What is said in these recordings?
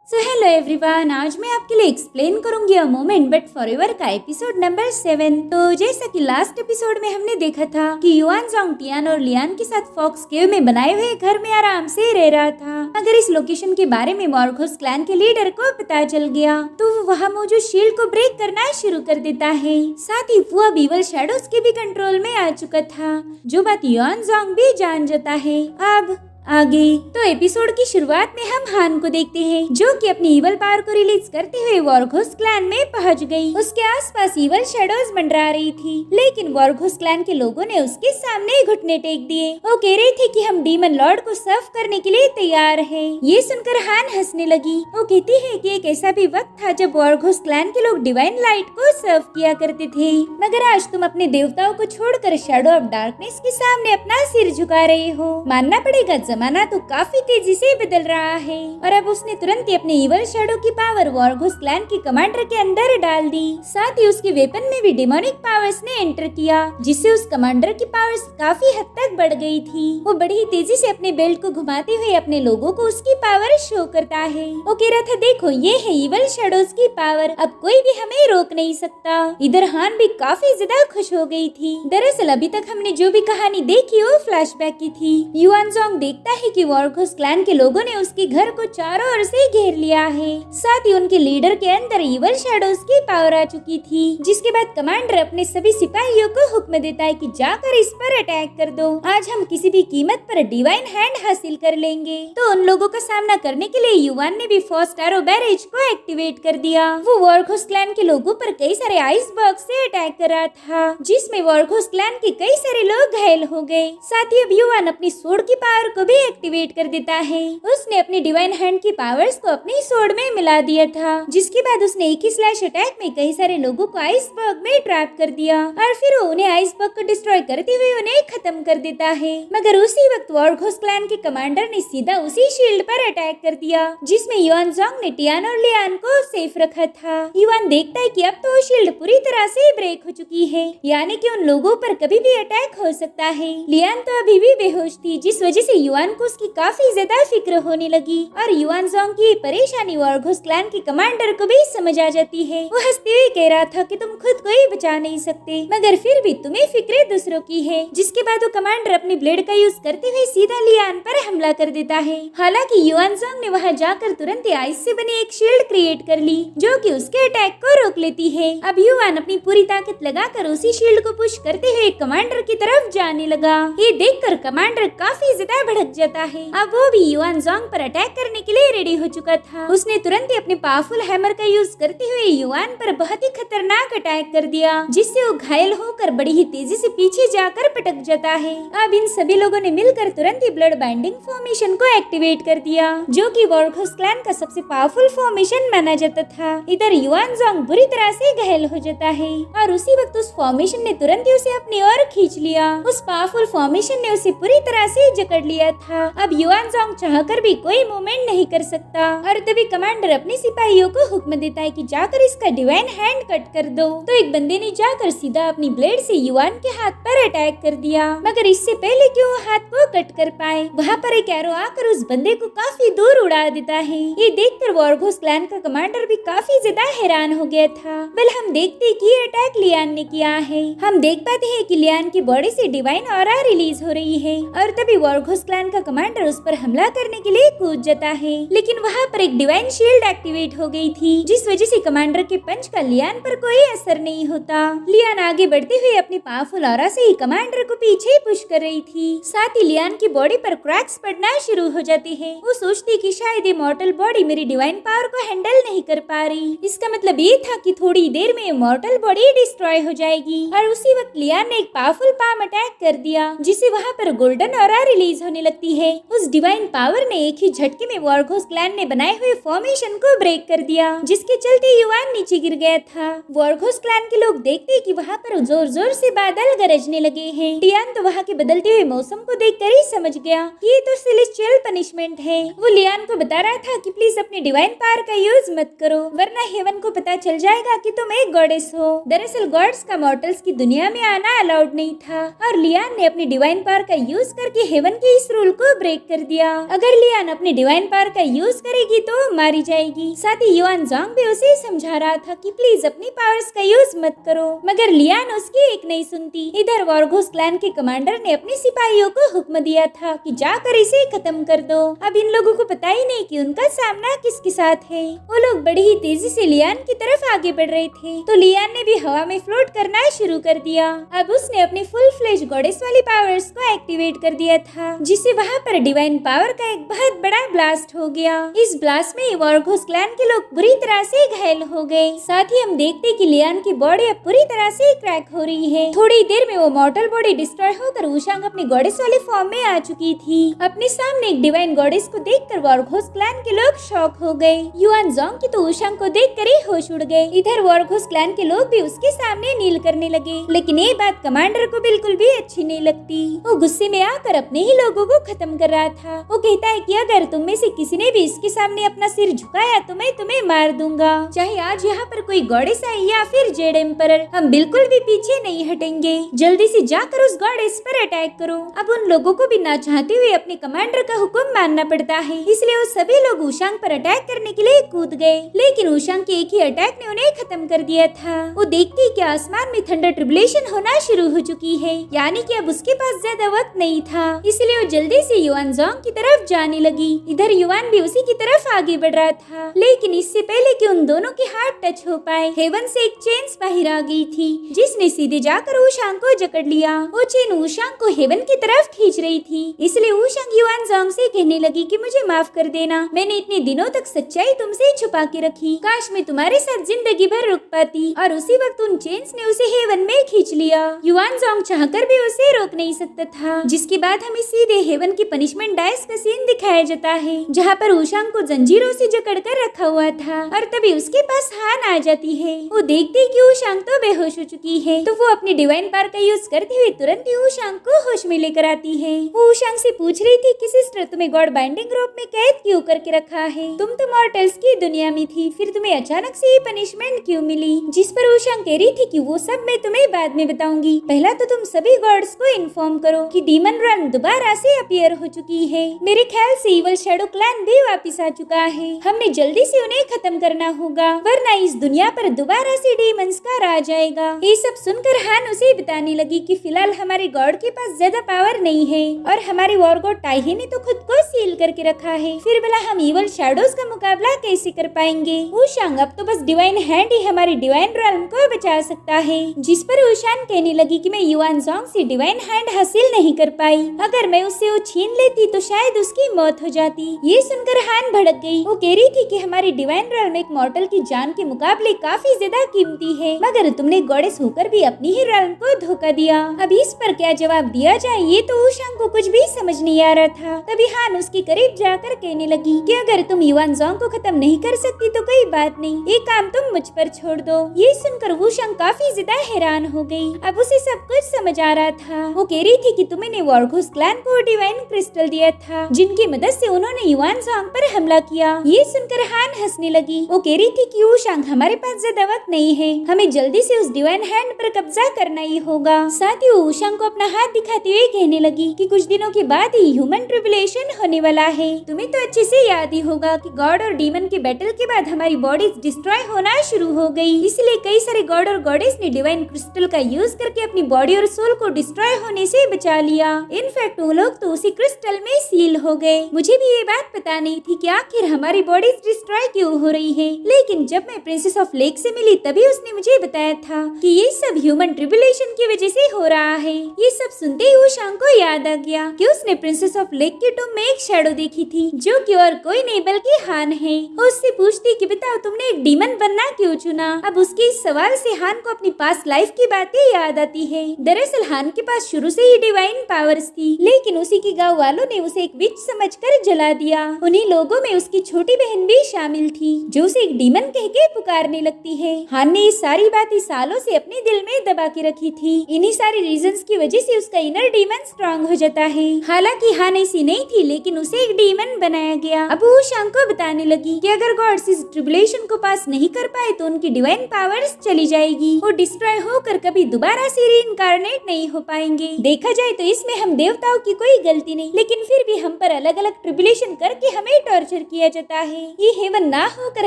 So hello everyone, आज मैं आपके लिए एक्सप्लेन करूंगी अ मोमेंट बट फॉरएवर का एपिसोड नंबर 7। तो जैसा कि लास्ट एपिसोड में हमने देखा था कि युआन जोंग टियान और लियान के साथ फॉक्स केव में बनाए हुए घर में आराम से रह रहा था, मगर इस लोकेशन के बारे में मॉर्गोस क्लैन के लीडर को पता चल गया तो वो वहाँ मौजूद शील्ड को ब्रेक करना शुरू कर देता है। साथ ही वो अब इवल शैडोज के भी कंट्रोल में आ चुका था, जो बात युआन जोंग भी जान जाता है। अब आगे तो एपिसोड की शुरुआत में हम हान को देखते हैं, जो कि अपनी इवल पावर को रिलीज करते हुए वॉर्गोस क्लैन में पहुंच गई। उसके आसपास इवल शैडोज मंडरा रही थी, लेकिन वॉर्गोस क्लैन के लोगों ने उसके सामने घुटने टेक दिए। वो कह रहे थे कि हम डीमन लॉर्ड को सर्व करने के लिए तैयार हैं। ये सुनकर हान हंसने लगी। वो कहती है कि एक ऐसा भी वक्त था जब वॉर्गोस क्लैन के लोग डिवाइन लाइट को सर्व किया करते थे, मगर आज तुम अपने देवताओं को छोड़कर शैडो ऑफ डार्कनेस के सामने अपना सिर झुका रहे हो। मानना पड़ेगा जमाना तो काफी तेजी से बदल रहा है। और अब उसने तुरंत ही अपने इवल शैडो की पावर वॉर्गोस क्लैन के कमांडर के अंदर डाल दी। साथ ही उसके वेपन में भी डेमोनिक पावर्स ने एंटर किया, जिससे उस कमांडर की पावर्स काफी हद तक बढ़ गई थी। वो बड़ी ही तेजी से अपने बेल्ट को घुमाते हुए अपने लोगों को उसकी पावर शो करता है। वो कह रहा था, देखो ये है इवल शैडोज की पावर, अब कोई भी हमें रोक नहीं सकता। इधर हान भी काफी ज्यादा खुश हो गई थी। दरअसल अभी तक हमने जो भी कहानी देखी वो फ्लैशबैक की थी। युआन जोंग देखता है कि वॉर्गोस क्लैन के लोगों ने उसके घर को चारों ओर से घेर लिया है। साथ ही उनके लीडर के अंदर इवल शैडोज की पावर आ चुकी थी, जिसके बाद कमांडर अपने सभी सिपाहियों को हुक्म देता है कि जाकर इस पर अटैक कर दो। आज हम किसी भी कीमत पर डिवाइन हैंड हासिल कर लेंगे। तो उन लोगों का सामना करने के लिए युआन ने भी फर्स्ट एरो बैरेज को एक्टिवेट कर दिया। वो वॉर्गोस क्लैन के लोगों पर कई सारे आइस बॉक्स से अटैक कर रहा था, जिसमें वॉर्गोस क्लैन के कई सारे लोग घायल हो गए। साथ ही अब युआन अपनी सोर्ड की पावर को भी एक्टिवेट कर देता है। उसने अपनी डिवाइन हैंड की पावर्स को अपनी सोर्ड में मिला दिया था, जिसके बाद उसने एक ही स्लैश अटैक में कई सारे लोगों को आइसबर्ग में ट्रैप कर दिया और फिर वो उन्हें आइसबर्ग को डिस्ट्रॉय करते हुए उन्हें खत्म कर देता है। मगर उसी वक्त वॉर्गोस क्लैन के कमांडर ने सीधा उसी शील्ड पर अटैक कर दिया, जिसमें युआन जोंग ने टियान और लियान को सेफ रखा था। युआन देखता है कि अब तो शील्ड पूरी तरह से ब्रेक हो चुकी है, यानी कि उन लोगों पर कभी भी अटैक हो सकता है। लियान तो अभी भी बेहोश थी, जिस वजह से युआन को उसकी काफी ज्यादा फिक्र होने लगी और युआन जोंग की परेशानी वॉर्गोस क्लैन के कमांडर को भी समझ आ जाती है। वो हंसते हुए कह रहा था कि तुम खुद को ही बचा नहीं सकते, मगर फिर भी तुम्हें फिक्र दूसरों की है। जिसके बाद वो कमांडर अपने ब्लेड का यूज करते हुए सीधा लियान पर हमला कर देता है। हालांकि युआन जोंग ने वहां जाकर तुरंत ही आइस से बनी एक शील्ड क्रिएट कर ली, जो कि उसके अटैक को रोक लेती है। अब युआन अपनी पूरी ताकत लगाकर उसी शील्ड को पुश करते हुए कमांडर की तरफ जाने लगा। ये देखकर कमांडर काफी ज्यादा भड़क जाता है। अब वो भी युआन जोंग पर अटैक करने के लिए रेडी हो चुका था। उसने तुरंत ही अपने पावरफुल हैमर का यूज करते हुए युआन पर बहुत ही खतरनाक अटैक कर दिया, जिससे वो घायल होकर बड़ी ही तेजी से पीछे जाकर पटक जाता है। अब इन सभी लोगों ने मिलकर तुरंत ही ब्लड बाइंडिंग फॉर्मेशन को एक्टिवेट कर दिया, जो कि वॉर्गोस क्लैन का सबसे पावरफुल फॉर्मेशन माना जाता था। इधर युआन जोंग बुरी तरह से घायल हो जाता है और उसी वक्त उस फॉर्मेशन ने तुरंत ही उसे अपनी ओर खींच लिया। उस पावरफुल फॉर्मेशन ने उसे पूरी तरह से जकड़ लिया था। अब युआन जोंग चाहकर भी कोई मूवमेंट नहीं कर सकता और तभी कमांडर अपने सिपाहियों को हुक्म देता है कि जाकर इसका डिवाइन हैंड कट कर दो। तो एक बंदे ने जाकर सीधा अपनी ब्लेड से युआन के हाथ पर अटैक कर दिया, मगर इससे पहले कि वो हाथ को कट कर पाए, वहाँ पर एक एरो आकर उस बंदे को काफी दूर उड़ा देता है। ये देखकर वॉर्गोस क्लैन का कमांडर भी काफी ज्यादा हैरान हो गया था। बल हम देखते कि ये अटैक लियान ने किया है। हम देख पाते हैं कि लियान की बॉडी से डिवाइन ऑरा रिलीज हो रही है और तभी वॉर्गोस क्लैन का कमांडर उस पर हमला करने के लिए कूद जाता है, लेकिन वहाँ पर एक डिवाइन शील्ड एक्टिवेट हो गई थी, जिस वजह से कमांडर के पंच का लियान पर कोई असर नहीं होता। लियान आगे बढ़ते हुए अपनी पावरफुल ऑरा से ही कमांडर को पीछे पुश कर रही थी। साथ ही लियान की बॉडी पर क्रैक्स पड़ना शुरू हो जाते हैं। वो सोचती कि शायद ये मॉर्टल बॉडी मेरी डिवाइन पावर को हैंडल नहीं कर पा रही। इसका मतलब ये था कि थोड़ी देर में मॉर्टल बॉडी डिस्ट्रॉय हो जाएगी और उसी वक्त लियान ने एक पावरफुल पाम अटैक कर दिया, जिससे वहाँ पर गोल्डन ऑरा रिलीज होने लगती है। उस डिवाइन पावर ने एक ही झटके में वॉर्गोस क्लैन ने बनाए हुए फॉर्मेशन को ब्रेक कर दिया, जिसके चलते युआन नीचे गिर गया था। वॉर्गोस क्लैन के लोग देखते कि वहाँ पर जोर जोर से बादल गरजने लगे हैं। टियान तो वहाँ के बदलते हुए मौसम को देखकर ही समझ गया कि ये तो सेलेस्टियल पनिशमेंट है। वो लियान को बता रहा था कि प्लीज अपनी डिवाइन पावर का यूज मत करो, वरना हेवन को पता चल जाएगा कि तुम एक गॉडेस हो। दरअसल गॉड्स का मॉर्टल्स की दुनिया में आना अलाउड नहीं था और लियान ने अपनी डिवाइन पावर का यूज करके हेवन के इस रूल रूल को ब्रेक कर दिया। अगर लियान अपनी डिवाइन पावर का यूज करेगी तो मारी जाएगी। साथ ही युआन जोंग भी उसे समझा रहा था कि प्लीज अपनी पावर्स का यूज मत करो, मगर लियान उसकी एक नहीं सुनती। इधर वॉरघोस क्लैन के कमांडर ने अपने सिपाहियों को हुक्म दिया था कि जाकर इसे खत्म कर दो। अब इन लोगों को पता ही नहीं कि उनका सामना किसके साथ है। वो लोग बड़ी ही तेजी से लियान की तरफ आगे बढ़ रहे थे तो लियान ने भी हवा में फ्लोट करना शुरू कर दिया। अब उसने अपनी फुल फ्लेज गॉडेस वाली पावर्स को एक्टिवेट कर दिया था, जिससे वहाँ पर डिवाइन पावर का एक बहुत बड़ा ब्लास्ट हो गया। इस ब्लास्ट में वॉरघोस क्लैन के लोग बुरी तरह से घायल हो गए। साथ ही हम देखते कि लियान की बॉडी अब पूरी तरह से क्रैक हो रही है। थोड़ी देर में वो मॉर्टल बॉडी डिस्ट्रॉय होकर वुशांग अपनी गॉडेस वाली फॉर्म में आ चुकी थी। अपने सामने एक डिवाइन गॉडेस को देखकर वॉरघोस क्लैन के लोग शॉक हो गए। युआन जोंग की तो वुशांग को देखकर ही होश उड़ गए। इधर वॉरघोस क्लैन के लोग भी उसके सामने नील करने लगे, लेकिन ये बात कमांडर को बिल्कुल भी अच्छी नहीं लगती। वो गुस्से में आकर अपने ही लोगों को खत्म कर रहा था। वो कहता है कि अगर तुम में से किसी ने भी इसके सामने अपना सिर झुकाया तो मैं तुम्हें मार दूंगा। चाहे आज यहाँ पर कोई गॉडेस आए या फिर जेड एम्परर, हम बिल्कुल भी पीछे नहीं हटेंगे। जल्दी से जाकर उस गॉडेस पर अटैक करो। अब उन लोगों को भी ना चाहते हुए अपने कमांडर का हुक्म मानना पड़ता है, इसलिए वो सभी लोग वुशांग पर अटैक करने के लिए कूद गए। लेकिन वुशांग के एक ही अटैक ने उन्हें खत्म कर दिया था। वो देखती कि आसमान में थंडर ट्रिबुलेशन होना शुरू हो चुकी है, यानी कि अब उसके पास ज्यादा वक्त नहीं था, इसलिए वो जल्दी से युआन जोंग की तरफ जाने लगी। इधर युआन भी उसी की तरफ आगे बढ़ रहा था, लेकिन इससे पहले कि उन दोनों के हाथ टच हो पाए, हेवन से एक चेन बाहर आ गई थी, जिसने सीधे जाकर वुशांग को जकड़ लिया। वो चेन वुशांग को हेवन की तरफ खींच रही थी, इसलिए वुशांग युआन जोंग से कहने लगी कि मुझे माफ कर देना, मैंने इतने दिनों तक सच्चाई तुमसे छुपा के रखी। काश मैं तुम्हारे साथ जिंदगी भर रुक पाती। और उसी वक्त उन चेन्स ने उसे हेवन में खींच लिया। युआन जोंग चाहकर भी उसे रोक नहीं सकता था, जिसके बाद हमें सीधे हेवन की पनिशमेंट डाइस का सीन दिखाया जाता है, जहाँ पर वुशांग को जंजीरों से जकड़ कर रखा हुआ था और तभी उसके पास हान आ जाती है। वो देखती कि वुशांग तो बेहोश हो चुकी है, तो वो अपनी डिवाइन पावर का यूज करते हुए तुरंत ही वुशांग को होश में लेकर आती है। वो वुशांग से पूछ रही थी कि सिस्टर, तुम्हें गॉड बाइंडिंग रोप में कैद क्यों करके रखा है? तुम तो मॉर्टल्स की दुनिया में थी, फिर तुम्हें अचानक से ये पनिशमेंट क्यों मिली? जिस पर वुशांग कह रही थी कि वो सब मैं तुम्हें बाद में बताऊंगी, पहला तो तुम सभी गॉड्स को इन्फॉर्म करो कि डीमन रन दोबारा से अपीयर हो चुकी है। मेरे ख्याल से इवल शैडो क्लैन भी वापस आ चुका है। हमने जल्दी से उन्हें खत्म करना होगा, वरना इस दुनिया पर दोबारा से डीमंस का राज आएगा। ये सब सुनकर हान उसे बताने लगी कि फिलहाल हमारे गॉड के पास ज्यादा पावर नहीं है और हमारे वॉर गॉड टाइहे ने तो खुद को सील करके रखा है, फिर भला हम इवल शैडोज का मुकाबला कैसे कर पाएंगे? वुशांग, अब तो बस डिवाइन हैंड ही हमारी डिवाइन रन को बचा सकता है। जिस पर वुशांग कहने लगी कि मैं युआन जोंग से डिवाइन हैंड हासिल नहीं कर पाई, अगर मैं उससे वो छीन लेती तो शायद उसकी मौत हो जाती। ये सुनकर हान भड़क गई। वो कह रही थी कि हमारी डिवाइन रन एक मॉर्टल की जान के मुकाबले काफी ज्यादा कीमती है, मगर तुमने गॉडेस होकर भी अपनी ही रन को धोखा दिया। अब इस पर क्या जवाब दिया जाए, ये तो वुशांग को कुछ भी समझ नहीं आ रहा था। तभी हान उसके करीब जाकर कहने लगी कि अगर तुम युआन जोंग को खत्म नहीं कर सकती तो कोई बात नहीं, ये काम तुम मुझ पर छोड़ दो। ये सुनकर वुशांग काफी ज्यादा हैरान हो गई। अब उसे सब कुछ समझ आ रहा था। वो कह रही थी कि तुमने वॉरघोस क्लैन को डिवाइन क्रिस्टल दिया था, जिनकी मदद से उन्होंने युआन जोंग पर हमला किया। ये सुनकर हान हंसने लगी। वो कह रही थी कि वुशांग, हमारे पास ज्यादा वक्त नहीं है, हमें जल्दी से उस डिवाइन हैंड पर कब्जा करना ही होगा। साथ ही वुशांग को अपना हाथ दिखाते हुए कहने लगी कि कुछ दिनों के बाद ही ह्यूमन ट्रिबुलेशन होने वाला है। तुम्हें तो अच्छे से याद ही होगा कि गॉड और डीमन के बैटल के बाद हमारी बॉडीज डिस्ट्रॉय होना शुरू हो गई, इसलिए कई सारे गॉड और गॉडेस ने डिवाइन क्रिस्टल का यूज करके अपनी बॉडी और सोल को डिस्ट्रॉय होने से बचा लिया। इनफैक्ट वो लोग तो उसी क्रिस्टल में सील हो गए। मुझे भी ये बात पता नहीं थी कि आखिर हमारी बॉडीज डिस्ट्रॉय क्यों हो रही है, लेकिन जब मैं प्रिंसेस ऑफ लेक से मिली तभी उसने मुझे बताया था कि ये सब ह्यूमन ट्रिबुलेशन की वजह से हो रहा है। ये सब सुनते ही वुशांग को याद आ गया कि उसने प्रिंसेस ऑफ लेक के टूम में एक शैडो देखी थी, जो कि और कोई नहीं बल्कि हान है। वो उससे पूछती कि बताओ तुमने एक डीमन बनना क्यों चुना? अब उसके इस सवाल से हान को अपनी पास्ट लाइफ की बातें याद आती है। दरअसल हान के पास शुरू से ही डिवाइन पावर्स थी, लेकिन उसी के गांव वालों ने उसे एक विच समझकर जला दिया। उन्हीं लोगों में उसकी छोटी बहन भी शामिल थी, जो उसे एक डीमन कह के पुकारने लगती है। हान ने ये सारी बातें सालों से अपने दिल में दबा के रखी थी। इन्हीं सारी रीजंस की वजह से उसका इनर डीमन स्ट्रॉन्ग हो जाता है। हालांकि हान ऐसी नहीं थी, लेकिन उसे एक डीमन बनाया गया। अब वो वुशांग को बताने लगी कि अगर गॉड्स इस ट्रिबुलेशन को पास नहीं कर पाए तो उनकी डिवाइन पावर्स चली जाएगी, वो डिस्ट्रॉय होकर कभी दोबारा से रीइंकार्नेट नहीं हो पाएंगे। देखा जाए तो इसमें हम देवताओं की कोई गलती नहीं, लेकिन फिर भी हम पर अलग अलग ट्रिब्यूलेशन करके हमें टॉर्चर किया जाता है। ये हेवन ना होकर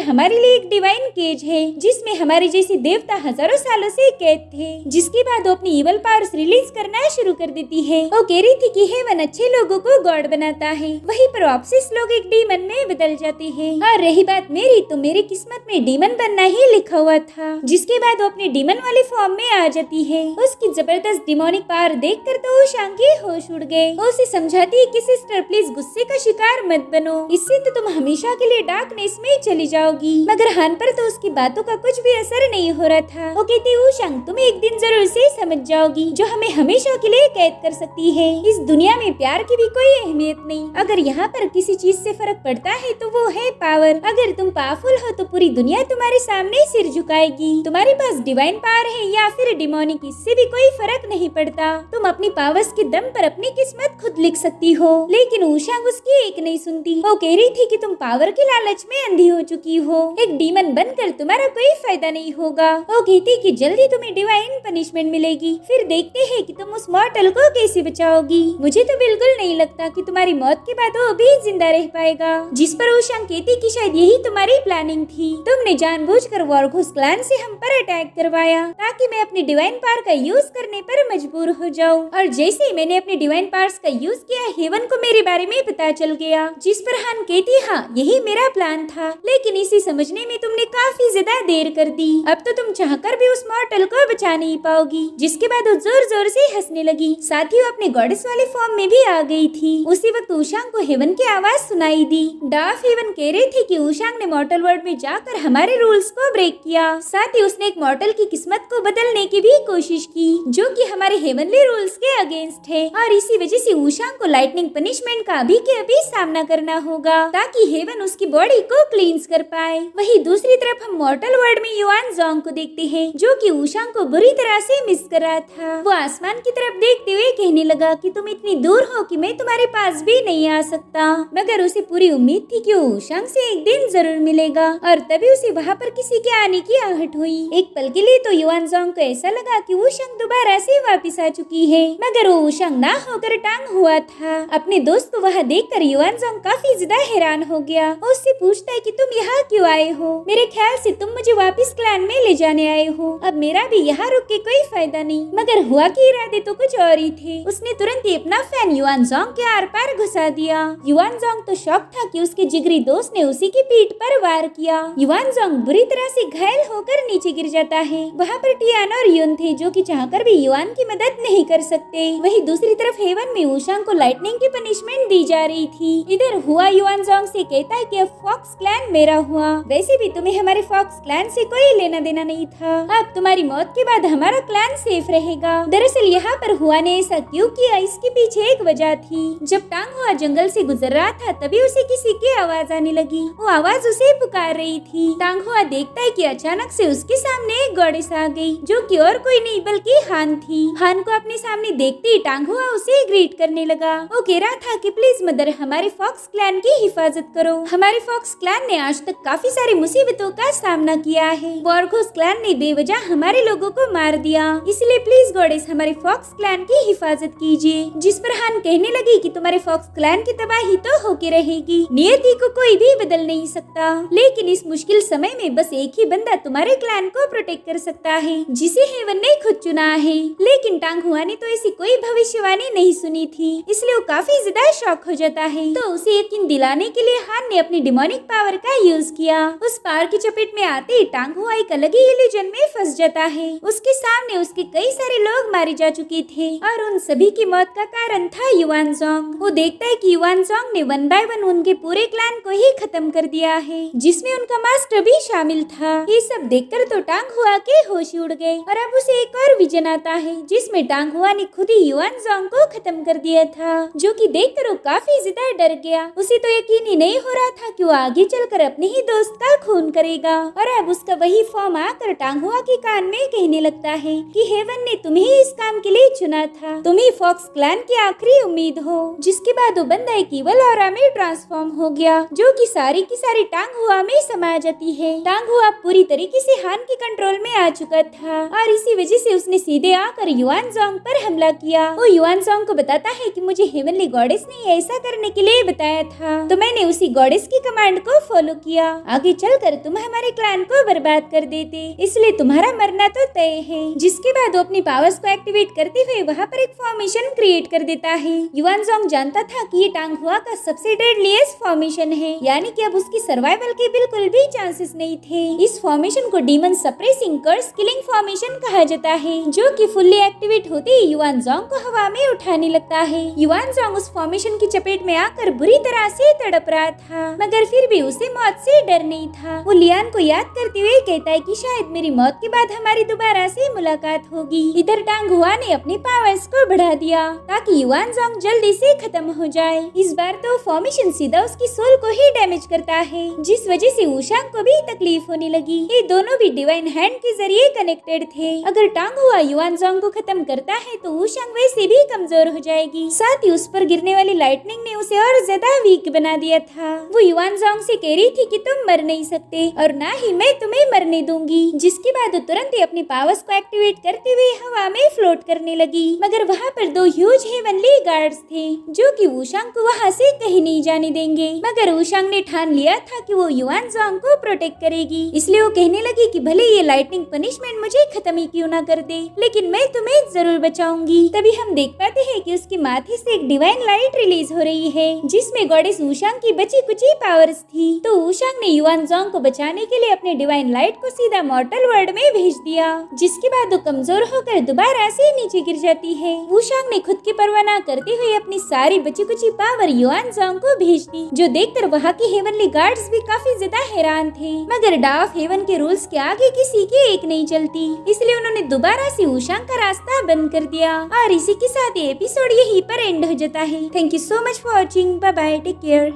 हमारे लिए एक डिवाइन केज है जिसमें हमारे जैसे देवता हजारों सालों से कैद थे, जिसके बाद वो अपनी इवल पावर्स रिलीज करना शुरू कर देती है। वो कह रही थी कि हेवन अच्छे लोगों को गॉड बनाता है, वहीं पर ऑप्सिस लोग एक डीमन में बदल जाते हैं। और रही बात मेरी, तो मेरी किस्मत में डीमन बनना ही लिखा हुआ था। जिसके बाद वो अपने डीमन वाले फॉर्म में आ जाती है। उसकी जबरदस्त डिमोनिक पावर देखकर तो उशांग के होश उड़ गए। वो उसे समझाती है कि सिस्टर प्लीज गुस्से का शिकार मत बनो, इससे तो तुम हमेशा के लिए डार्कनेस में चली जाओगी। मगर हान पर तो उसकी बातों का कुछ भी असर नहीं हो रहा था। वो कहती उशांग तुम एक दिन जरूर से समझ जाओगी जो हमें हमेशा के लिए कैद कर सकती है। इस दुनिया में प्यार की भी कोई अहमियत नहीं, अगर यहाँ पर किसी चीज से फर्क पड़ता है तो वो है पावर। अगर तुम पावरफुल हो तो पूरी दुनिया तुम्हारे सामने सिर झुकाएगी। तुम्हारे पास डिवाइन पावर है या फिर डिमोनिक, इससे भी कोई फर्क नहीं पड़ता। तुम अपनी पावर्स के दम पर अपनी किस्मत खुद लिख सकती हो। लेकिन उशांग उसकी एक नहीं सुनती। वो कह रही थी कि तुम पावर के लालच में अंधी हो चुकी हो, एक डीमन बनकर तुम्हारा कोई फायदा नहीं होगा। वो कहती कि जल्दी तुम्हें डिवाइन पनिशमेंट मिलेगी, फिर देखते हैं कि तुम उस मॉर्टल को कैसे बचाओगी। मुझे तो बिल्कुल नहीं लगता कि तुम्हारी मौत के बाद वो भी जिंदा रह पाएगा। जिस पर उशांग कहती कि शायद यही तुम्हारी प्लानिंग थी, तुमने जानबूझकर वॉरघोस क्लैन से हम पर अटैक करवाया ताकि मैं अपनी डिवाइन पावर का यूज करने पर मजबूर हो जाऊं। और जैसे ही मैंने अपने डिवाइन पावर्स का यूज किया, हेवन को मेरे बारे में पता चल गया। जिस पर हान कहती हाँ यही मेरा प्लान था, लेकिन इसे समझने में तुमने काफी ज्यादा देर कर दी। अब तो तुम चाहकर भी उस मॉर्टल को बचा नहीं पाओगी। जिसके बाद वो जोर जोर से हंसने लगी, साथ ही वो अपने गॉडेस वाले फॉर्म में भी आ गई थी। उसी वक्त उशांग को हेवन की आवाज सुनाई दी। डार्क हेवन कह रहे थे कि उशांग ने मॉर्टल वर्ल्ड में जाकर हमारे रूल्स को ब्रेक किया, साथ ही उसने एक मॉर्टल की किस्मत को बदलने की भी कोशिश की जो कि हमारे हेवनली रूल्स के अगेंस्ट है। और इसी वजह से उशांग को लाइटनिंग पनिशमेंट का अभी के अभी सामना करना होगा ताकि हेवन उसकी बॉडी को क्लींस कर पाए। वहीं दूसरी तरफ हम मॉर्टल वर्ल्ड में युआन जोंग को देखते हैं जो कि उशांग को बुरी तरह से मिस कर रहा था। वो आसमान की तरफ देखते हुए कहने लगा कि तुम इतनी दूर हो कि मैं तुम्हारे पास भी नहीं आ सकता। मगर उसे पूरी उम्मीद थी कि वो उशांग से एक दिन जरूर मिलेगा और तभी उसे वहाँ पर किसी के आने की आहट हुई। एक पल के लिए तो युआन जोंग को ऐसा लगा कि उशांग दोबारा से वापस आ चुकी है, मगर वो उशांग ना होकर टांग हुआ था। अपने दोस्त को वहाँ देखकर युआन जोंग काफी ज्यादा हैरान हो गया। उससे पूछता है कि तुम यहाँ क्यों आए हो? मेरे ख्याल से तुम मुझे वापस क्लैन में ले जाने आए हो, अब मेरा भी यहाँ रुक के कोई फायदा नहीं। मगर हुआ कि इरादे तो कुछ और ही थे। उसने तुरंत ही अपना फैन युआन जोंग के आर पार घुसा दिया। युआन जोंग तो शॉक था कि उसके जिगरी दोस्त ने उसी की पीठ पर वार किया। युआन जोंग बुरी तरह से घायल होकर नीचे गिर जाता है। वहाँ पर टियान और यून थे जो कि चाहकर भी युआन की मदद नहीं कर सकते। वहीं दूसरी तरफ हेवन में उशांग को लाइटनिंग की पनिशमेंट दी जा रही थी। इधर हुआ युआन जोंग से कहता है कि अब फॉक्स क्लैन मेरा हुआ, वैसे भी तुम्हें हमारे फॉक्स क्लैन से कोई लेना देना नहीं था, अब तुम्हारी मौत के बाद हमारा क्लैन सेफ रहेगा। दरअसल यहाँ पर हुआ ने ऐसा क्यों किया, इसके पीछे एक वजह थी। जब टांग हुआ जंगल से गुजर रहा था तभी उसे किसी की आवाज आने लगी। वो आवाज उसे पुकार रही थी। टांग हुआ देखता है कि अचानक से उसके सामने एक गॉडेस आ गई जो कि और कोई नहीं बल्कि हान थी। हान को अपने सामने देखते ही टांग हुआ उसे ग्रीट करने लगा। वो कह रहा था कि प्लीज मदर हमारे फॉक्स क्लैन की हिफाजत करो। हमारे फॉक्स क्लैन ने आज तक काफी सारी मुसीबतों का सामना किया है। वॉरघोस क्लैन ने बेवजह हमारे लोगों को मार दिया, इसलिए प्लीज गॉडेस हमारे फॉक्स क्लैन की हिफाजत कीजिए। जिस पर हान कहने लगी कि तुम्हारे फॉक्स क्लैन की तबाही तो होके रहेगी, नियति को कोई भी बदल नहीं सकता, लेकिन इस मुश्किल समय में बस एक ही बंदा तुम्हारे क्लैन को प्रोटेक्ट कर सकता है जिसे हेवन ने खुद चुना है। लेकिन टांग हुआ ने तो ऐसी कोई भविष्यवाणी नहीं सुनी थी, इसलिए वो काफी ज्यादा शॉक हो जाता है। तो उसे यकीन दिलाने के लिए हान ने अपनी डिमोनिक पावर का यूज किया। उस पावर की चपेट में आते ही टांग हुआ एक अलग ही इल्यूजन में फंस जाता है। उसके सामने उसके कई सारे लोग मारे जा चुके थे और उन सभी की मौत का कारण था युआन जोंग। वो देखता है कि युआन जोंग ने 1 बाय 1 उनके पूरे क्लैन को ही खत्म कर दिया है, जिसमें उनका मास्टर भी शामिल था। ये सब देखकर तो टांग हुआ के होश उड़ गए और अब उसे एक और विजन आता है जिसमें टांग हुआ ने खुद ही युआन जोंग को खत्म कर दिया था, जो कि देखकर वो काफी ज्यादा डर गया। उसे तो यकीन ही नहीं हो रहा था कि वो आगे चलकर अपने ही दोस्त का खून करेगा। और अब उसका वही फॉर्म आकर टांग हुआ के कान में कहने लगता है कि हेवन ने तुम्हें इस काम के लिए चुना था, तुम ही फॉक्स क्लैन की आखिरी उम्मीद हो। जिसके बाद वो बंदा एक ईवल ऑरा में ट्रांसफॉर्म हो गया, जो कि सारी की सारी टांग हुआ में समा जाती है। टांग हुआ पूरी तरीके से हान के कंट्रोल में आ चुका था और इसी वजह से उसने सीधे आकर युआन जोंग पर हमला किया। वो युआन जोंग को बताता है कि कि मुझे हेवनली गॉडेस ने ऐसा करने के लिए बताया था, तो मैंने उसी गॉडेस की कमांड को फॉलो किया। आगे चलकर तुम हमारे क्लैन को बर्बाद कर देते, इसलिए तुम्हारा मरना तो तय है। जिसके बाद वो अपनी पावर्स को एक्टिवेट करते हुए वहाँ पर एक फॉर्मेशन क्रिएट कर देता है। युआनजोंग जानता था कि ये टांग हुआ का सबसे डेडलीस्ट फॉर्मेशन है, यानी कि अब उसकी सर्वाइवल के बिल्कुल भी चांसेस नहीं थे। इस फॉर्मेशन को डीमन सप्रेसिंग कर्स किलिंग फॉर्मेशन कहा जाता है, जो कि फुल्ली एक्टिवेट होते ही युआनजोंग को हवा में उठाने लगता है। युआनजोंग उस फॉर्मेशन की चपेट में आकर बुरी तरह से तड़प रहा था, मगर फिर भी उसे मौत से डर नहीं था। वो लियान को याद करते हुए कहता है कि शायद मेरी मौत के बाद हमारी दोबारा से मुलाकात होगी। इधर टांग हुआ ने अपनी पावर्स को बढ़ा दिया ताकि युआनजोंग जल्दी से खत्म हो जाए। इस बार तो फॉर्मेशन सीधा उसकी सोल को ही डैमेज करता है, जिस वजह से वुशांग को भी तकलीफ होने लगी। ये दोनों भी डिवाइन हैंड के जरिए कनेक्टेड थे। अगर टांग हुआ युआनजोंग को खत्म करता है तो वुशांग वैसे भी कमजोर हो जाएगी। साथ ही उस पर गिरने वाली लाइटनिंग ने उसे और ज्यादा वीक बना दिया था। वो युआनजोंग से कह रही थी कि तुम मर नहीं सकते और ना ही मैं तुम्हें मरने दूंगी। जिसके बाद वो तुरंत ही अपनी पावर्स को एक्टिवेट करते हुए हवा में फ्लोट करने लगी। मगर वहाँ पर दो ह्यूज हेवनली गार्ड्स थे जो कि वुशांग को वहाँ से कहीं नहीं जाने देंगे। मगर वुशांग ने ठान लिया था कि वो युआनजोंग को प्रोटेक्ट करेगी, इसलिए वो कहने लगी कि भले ये लाइटनिंग पनिशमेंट मुझे खत्म ही क्यों ना कर दे, लेकिन मैं तुम्हें जरूर बचाऊंगी। तभी हम देख पाते हैं कि उसके माथे से एक डिवाइन लाइट रिलीज हो रही है, जिसमें गॉडेस वुशांग की बची कुची पावर्स थी। तो वुशांग ने युआनजोंग को बचाने के लिए अपने डिवाइन लाइट को सीधा मॉर्टल वर्ल्ड में भेज दिया। जिसके बाद वो कमजोर होकर दोबारा से नीचे गिर जाती है। वुशांग ने खुद की परवाह न करते हुए अपनी सारी बची कुची पावर युआनजोंग को भेज दी, जो देखकर वहाँ के हेवनली गार्ड्स भी काफी ज्यादा हैरान थे। मगर डा ऑफ हेवन के रूल्स के आगे किसी की एक नहीं चलती, इसलिए उन्होंने दोबारा से वुशांग का रास्ता बंद कर दिया। और इसी के साथ ये एपिसोड यहीं पर एंड हो जाता है। Thank you so much for watching. Bye bye, take care.